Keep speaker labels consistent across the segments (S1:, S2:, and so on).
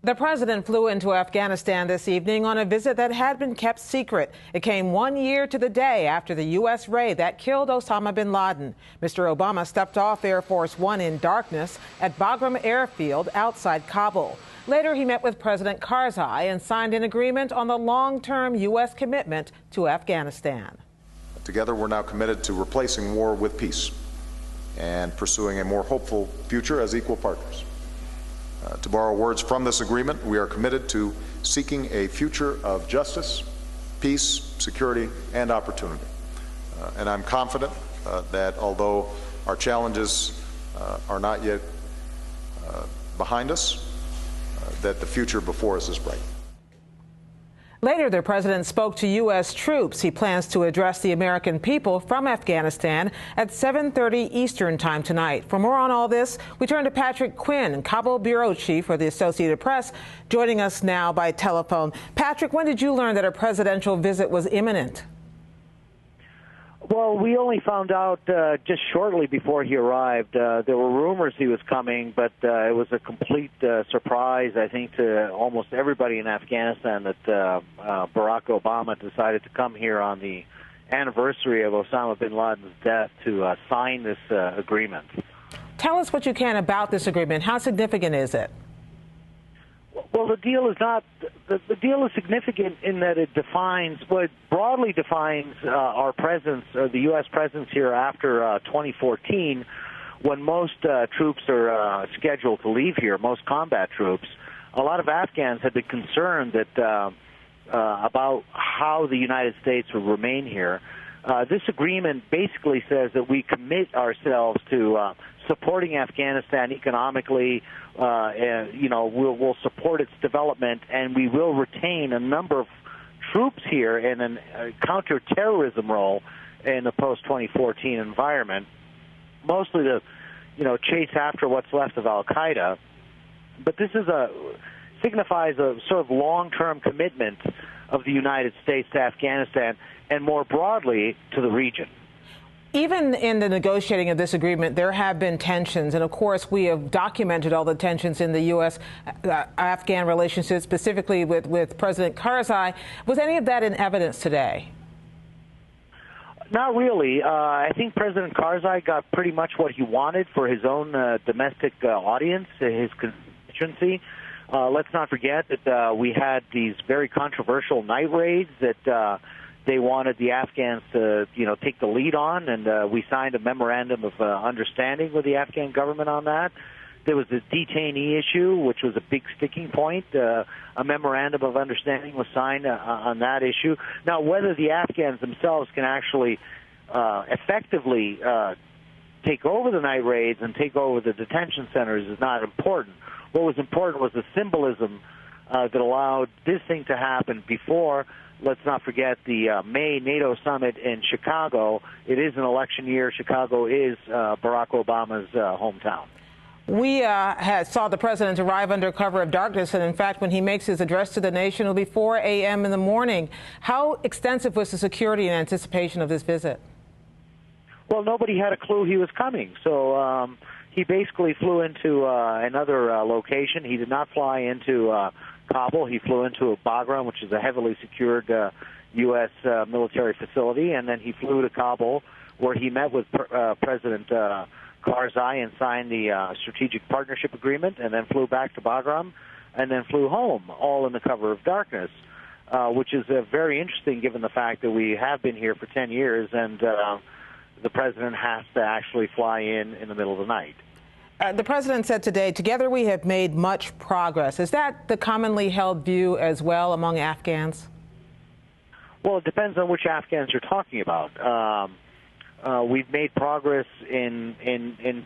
S1: The president flew into Afghanistan this evening on a visit that had been kept secret. It came 1 year to the day after the U.S. raid that killed Osama bin Laden. Mr. Obama stepped off Air Force One in darkness at Bagram Airfield outside Kabul. Later, he met with President Karzai and signed an agreement on the long-term U.S. commitment to Afghanistan.
S2: Together, we're now committed to replacing war with peace and pursuing a more hopeful future as equal partners. To borrow words from this agreement, we are committed to seeking a future of justice, peace, security, and opportunity. And I'm confident that although our challenges are not yet behind us, that the future before us is bright.
S1: Later, the president spoke to U.S. troops. He plans to address the American people from Afghanistan at 7:30 Eastern Time tonight. For more on all this, we turn to Patrick Quinn, Kabul bureau chief for the Associated Press, joining us now by telephone. Patrick, when did you learn that a presidential visit was imminent?
S3: Well, we only found out just shortly before he arrived. There were rumors he was coming, but it was a complete surprise, I think, to almost everybody in Afghanistan that Barack Obama decided to come here on the anniversary of Osama bin Laden's death to sign this agreement.
S1: Tell us what you can about this agreement. How significant is it?
S3: Well, the deal is not. The deal is significant in that it defines, well, it broadly defines our presence, the U.S. presence here after 2014, when most troops are scheduled to leave here, most combat troops. A lot of Afghans have been concerned that about how the United States will remain here. This agreement basically says that we commit ourselves to supporting Afghanistan economically. We'll support its development, and we will retain a number of troops here in a counterterrorism role in the post-2014 environment, mostly to, chase after what's left of Al-Qaeda. But this signifies a sort of long-term commitment of the United States to Afghanistan and more broadly to the region.
S1: Even in the negotiating of this agreement, there have been tensions. And, of course, we have documented all the tensions in the U.S.-Afghan relationship, specifically with President Karzai. Was any of that in evidence today?
S3: Not really. I think President Karzai got pretty much what he wanted for his own domestic audience, his constituency. Let's not forget that we had these very controversial night raids that they wanted the Afghans to, take the lead on, and we signed a memorandum of understanding with the Afghan government on that. There was the detainee issue, which was a big sticking point. A memorandum of understanding was signed on that issue. Now, whether the Afghans themselves can actually effectively take over the night raids and take over the detention centers is not important. What was important was the symbolism that allowed this thing to happen before. Let's not forget the May NATO summit in Chicago. It is an election year. Chicago is Barack Obama's hometown.
S1: We saw the president arrive under cover of darkness, and in fact, when he makes his address to the nation, it'll be 4 a.m. in the morning. How extensive was the security in anticipation of this visit?
S3: Well, nobody had a clue he was coming, so he basically flew into another location. He did not fly into Kabul. He flew into Bagram, which is a heavily secured U.S. military facility, and then he flew to Kabul, where he met with President Karzai and signed the strategic partnership agreement, and then flew back to Bagram, and then flew home, all in the cover of darkness, which is very interesting given the fact that we have been here for 10 years, and the president has to actually fly in the middle of the night.
S1: The president said today, together we have made much progress. Is that the commonly held view as well among Afghans?
S3: Well, it depends on which Afghans you're talking about. We've made progress in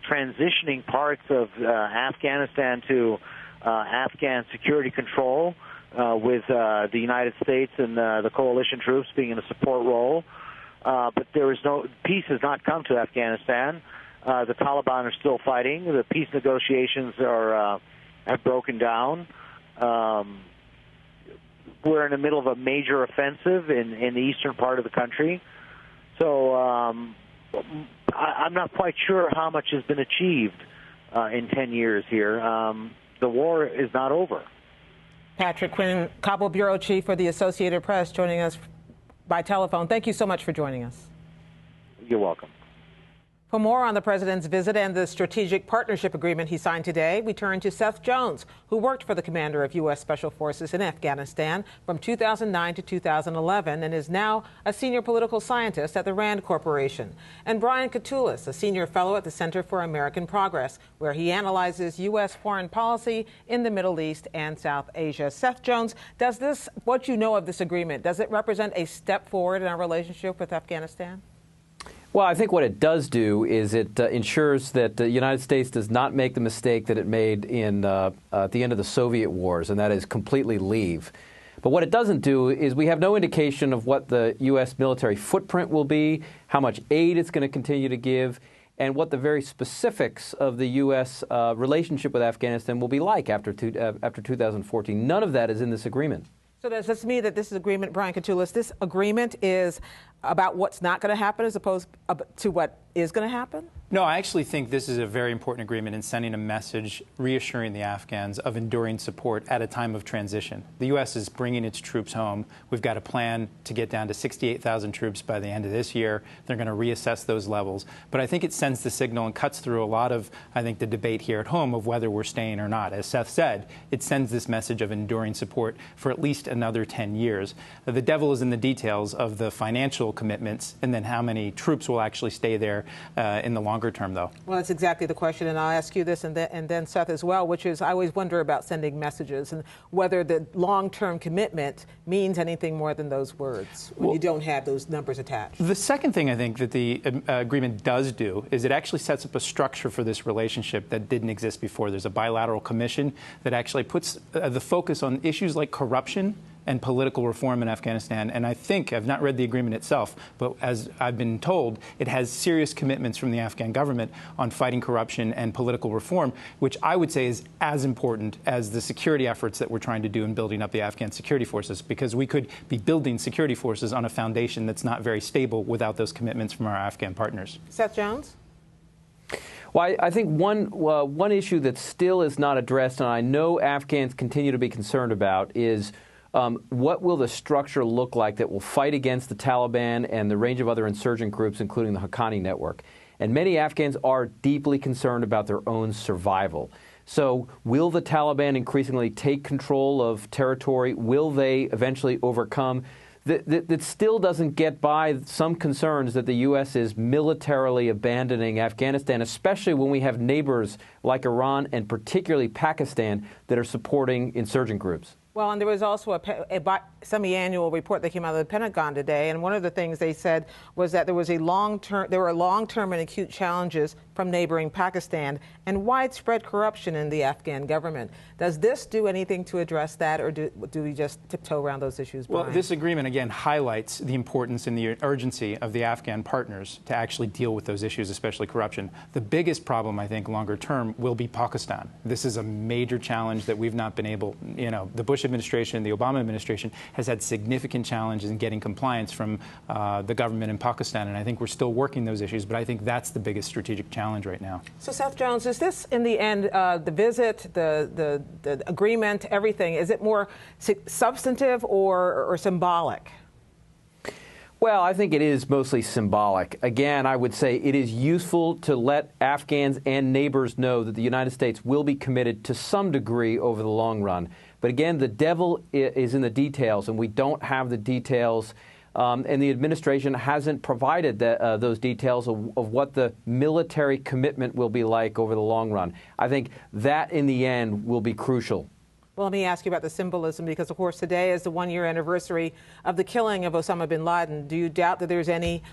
S3: transitioning parts of Afghanistan to Afghan security control with the United States and the coalition troops being in a support role. But peace has not come to Afghanistan. The Taliban are still fighting. The peace negotiations have broken down. We're in the middle of a major offensive in the eastern part of the country. So I'm not quite sure how much has been achieved in 10 years here. The war is not over.
S1: Patrick Quinn, Kabul Bureau Chief for the Associated Press, joining us by telephone. Thank you so much for joining us.
S3: You're welcome.
S1: For more on the president's visit and the strategic partnership agreement he signed today, we turn to Seth Jones, who worked for the commander of U.S. Special Forces in Afghanistan from 2009 to 2011 and is now a senior political scientist at the RAND Corporation. And Brian Katulis, a senior fellow at the Center for American Progress, where he analyzes U.S. foreign policy in the Middle East and South Asia. Seth Jones, does this, what you know of this agreement, does it represent a step forward in our relationship with Afghanistan?
S4: Well, I think what it does do is it ensures that the United States does not make the mistake that it made in at the end of the Soviet wars, and that is completely leave. But what it doesn't do is we have no indication of what the U.S. military footprint will be, how much aid it's going to continue to give, and what the very specifics of the U.S. Relationship with Afghanistan will be like after 2014. None of that is in this agreement.
S1: So does this mean that this agreement, Brian Katulis, this agreement is about what's not going to happen as opposed to what is going to happen?
S5: No, I actually think this is a very important agreement in sending a message reassuring the Afghans of enduring support at a time of transition. The U.S. is bringing its troops home. We've got a plan to get down to 68,000 troops by the end of this year. They're going to reassess those levels. But I think it sends the signal and cuts through a lot of, I think, the debate here at home of whether we're staying or not. As Seth said, it sends this message of enduring support for at least another 10 years. The devil is in the details of the financial commitments and then how many troops will actually stay there in the longer term, though.
S1: Well, that's exactly the question, and I'll ask you this and then Seth as well, which is I always wonder about sending messages and whether the long-term commitment means anything more than those words when you don't have those numbers attached.
S5: The second thing I think that the agreement does do is it actually sets up a structure for this relationship that didn't exist before. There's a bilateral commission that actually puts the focus on issues like corruption and political reform in Afghanistan. And I think, I've not read the agreement itself, but as I've been told, it has serious commitments from the Afghan government on fighting corruption and political reform, which I would say is as important as the security efforts that we're trying to do in building up the Afghan security forces, because we could be building security forces on a foundation that's not very stable without those commitments from our Afghan partners.
S1: Seth Jones?
S4: Well, I think one issue that still is not addressed, and I know Afghans continue to be concerned about, is what will the structure look like that will fight against the Taliban and the range of other insurgent groups, including the Haqqani network? And many Afghans are deeply concerned about their own survival. So will the Taliban increasingly take control of territory? Will they eventually overcome? That still doesn't get by some concerns that the U.S. is militarily abandoning Afghanistan, especially when we have neighbors like Iran and particularly Pakistan that are supporting insurgent groups.
S1: Well, and there was also a semi-annual report that came out of the Pentagon today, and one of the things they said was that there were long-term and acute challenges from neighboring Pakistan and widespread corruption in the Afghan government. Does this do anything to address that, or do we just tiptoe around those issues, Brian?
S5: Well, this agreement, again, highlights the importance and the urgency of the Afghan partners to actually deal with those issues, especially corruption. The biggest problem, I think, longer term, will be Pakistan. This is a major challenge that we've not been able, the Bush administration, the Obama administration has had significant challenges in getting compliance from the government in Pakistan, and I think we're still working those issues, but I think that's the biggest strategic challenge right now.
S1: So, Seth Jones, is this, in the end, the visit, the agreement, everything, is it more substantive or symbolic?
S4: Well, I think it is mostly symbolic. Again, I would say it is useful to let Afghans and neighbors know that the United States will be committed to some degree over the long run. But again, the devil is in the details, and we don't have the details, and the administration hasn't provided those details of what the military commitment will be like over the long run. I think that, in the end, will be crucial.
S1: Well, let me ask you about the symbolism, because, of course, today is the one-year anniversary of the killing of Osama bin Laden. Do you doubt that there's any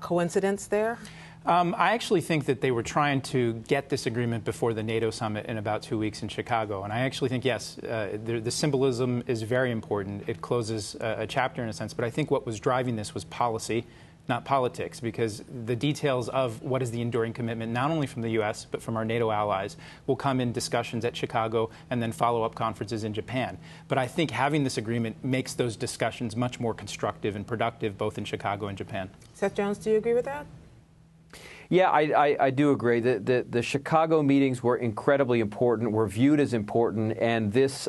S1: coincidence there?
S5: I actually think that they were trying to get this agreement before the NATO summit in about 2 weeks in Chicago. And I actually think, yes, the symbolism is very important. It closes a chapter in a sense. But I think what was driving this was policy, not politics, because the details of what is the enduring commitment, not only from the U.S., but from our NATO allies, will come in discussions at Chicago and then follow-up conferences in Japan. But I think having this agreement makes those discussions much more constructive and productive, both in Chicago and Japan.
S1: Seth Jones, do you agree with that?
S4: Yeah, I do agree. The Chicago meetings were incredibly important, were viewed as important, and this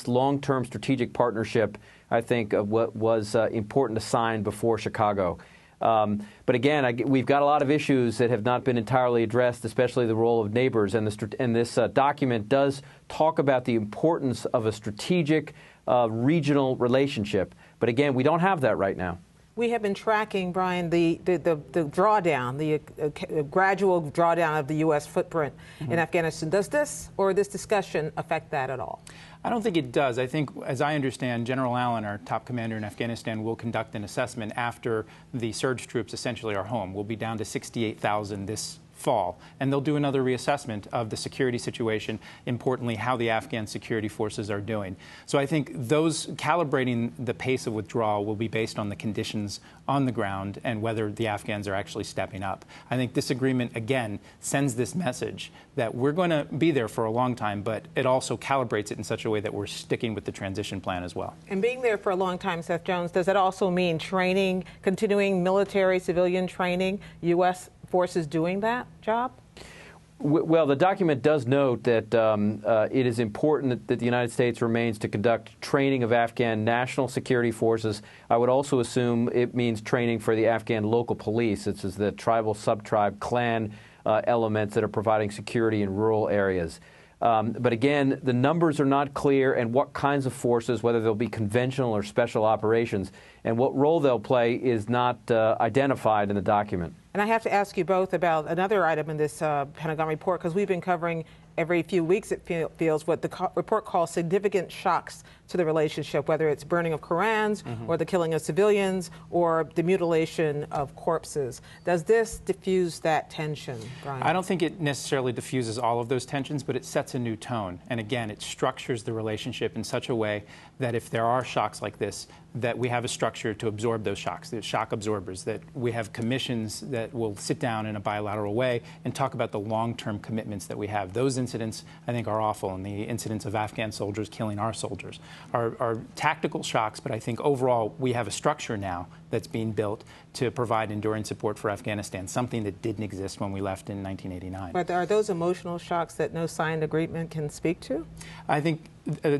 S4: long-term strategic partnership, I think, was important to sign before Chicago. But again, we've got a lot of issues that have not been entirely addressed, especially the role of neighbors. And this document does talk about the importance of a strategic regional relationship. But again, we don't have that right now.
S1: We have been tracking, Brian, the drawdown, the gradual drawdown of the U.S. footprint in Afghanistan. Does this or this discussion affect that at all?
S5: I don't think it does. I think, as I understand, General Allen, our top commander in Afghanistan, will conduct an assessment after the surge troops essentially are home. We'll be down to 68,000 this fall, and they'll do another reassessment of the security situation, importantly, how the Afghan security forces are doing. So I think those calibrating the pace of withdrawal will be based on the conditions on the ground and whether the Afghans are actually stepping up. I think this agreement, again, sends this message that we're going to be there for a long time, but it also calibrates it in such a way that we're sticking with the transition plan as well.
S1: And being there for a long time, Seth Jones, does that also mean training, continuing military, civilian training, U.S. forces doing that job?
S4: Well, the document does note that it is important that the United States remains to conduct training of Afghan national security forces. I would also assume it means training for the Afghan local police. This is the tribal, sub-tribe, clan elements that are providing security in rural areas. But again, the numbers are not clear, and what kinds of forces, whether they'll be conventional or special operations, and what role they'll play is not identified in the document.
S1: And I have to ask you both about another item in this Pentagon report, because we've been covering every few weeks, it feels, what the report calls significant shocks to the relationship, whether it's burning of Korans or the killing of civilians or the mutilation of corpses. Does this diffuse that tension, Brian?
S5: I don't think it necessarily diffuses all of those tensions, but it sets a new tone. And again, it structures the relationship in such a way that if there are shocks like this, that we have a structure to absorb those shocks, the shock absorbers, that we have commissions that will sit down in a bilateral way and talk about the long-term commitments that we have. Those incidents, I think, are awful, and the incidents of Afghan soldiers killing our soldiers are tactical shocks, but I think overall we have a structure now that's being built to provide enduring support for Afghanistan, something that didn't exist when we left in 1989.
S1: But are those emotional shocks that no signed agreement can speak to?
S5: I think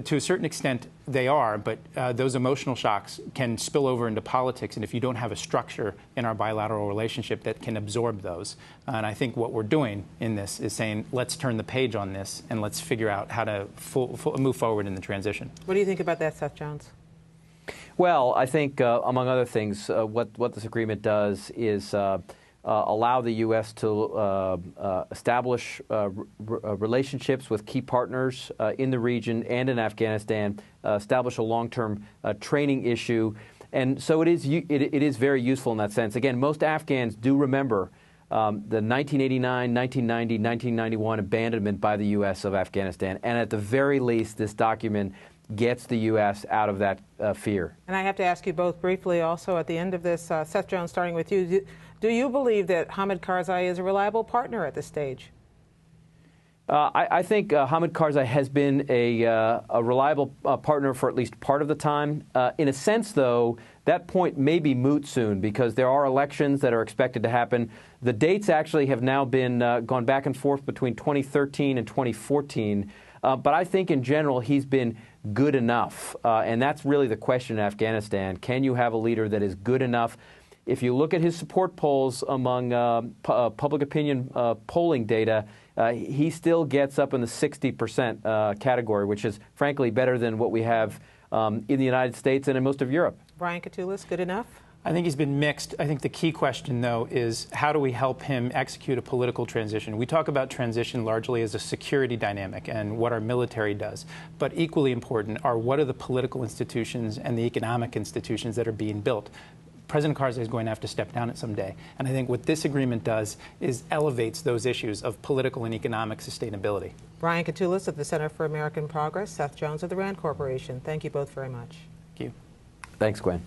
S5: to a certain extent they are, but those emotional shocks can spill over into politics, and if you don't have a structure in our bilateral relationship that can absorb those. And I think what we're doing in this is saying, let's turn the page on this and let's figure out how to move forward in the transition.
S1: What do you think about that, Seth Jones?
S4: Well, I think, among other things, what this agreement does is allow the U.S. to establish relationships with key partners in the region and in Afghanistan, establish a long-term training issue. And so it is very useful in that sense. Again, most Afghans do remember the 1989, 1990, 1991 abandonment by the U.S. of Afghanistan. And at the very least, this document gets the U.S. out of that fear.
S1: And I have to ask you both briefly also at the end of this, Seth Jones, starting with you, do you believe that Hamid Karzai is a reliable partner at this stage?
S4: I think Hamid Karzai has been a reliable partner for at least part of the time. In a sense, though, that point may be moot soon because there are elections that are expected to happen. The dates actually have now been gone back and forth between 2013 and 2014. But I think in general he's been good enough. And that's really the question in Afghanistan. Can you have a leader that is good enough? If you look at his support polls among public opinion polling data, he still gets up in the 60% category, which is frankly better than what we have in the United States and in most of Europe.
S1: Brian Katulis, good enough?
S5: I think he's been mixed. I think the key question, though, is how do we help him execute a political transition? We talk about transition largely as a security dynamic and what our military does. But equally important are what are the political institutions and the economic institutions that are being built. President Karzai is going to have to step down at some day. And I think what this agreement does is elevates those issues of political and economic sustainability.
S1: Brian Katulis of the Center for American Progress, Seth Jones of the RAND Corporation. Thank you both very much.
S5: Thank you.
S4: Thanks, Gwen.